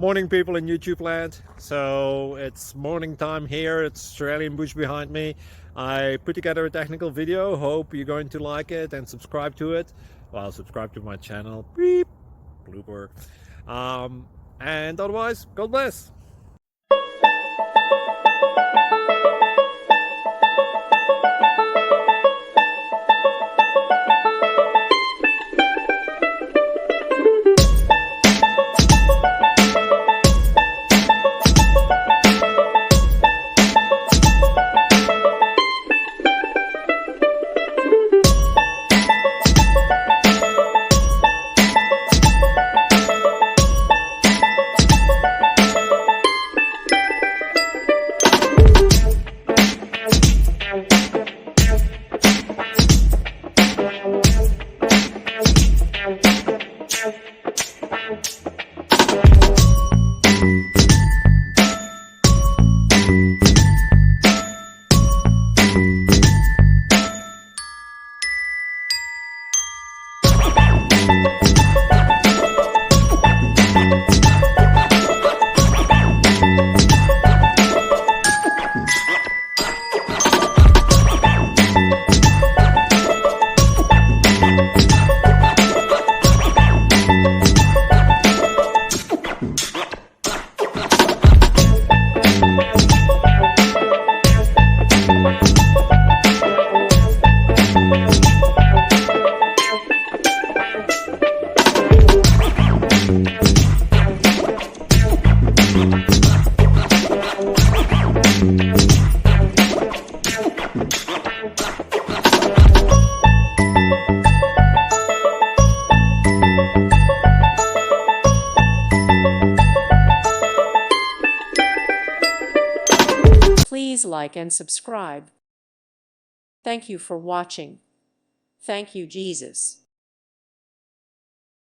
Morning people in YouTube land. So it's morning time here. It's Australian bush behind me. I put together a technical video. Hope you're going to like it and subscribe to it. Well, subscribe to my channel. Beep. Blooper. And otherwise, God bless. Please like and subscribe. Thank you for watching. Thank you, Jesus.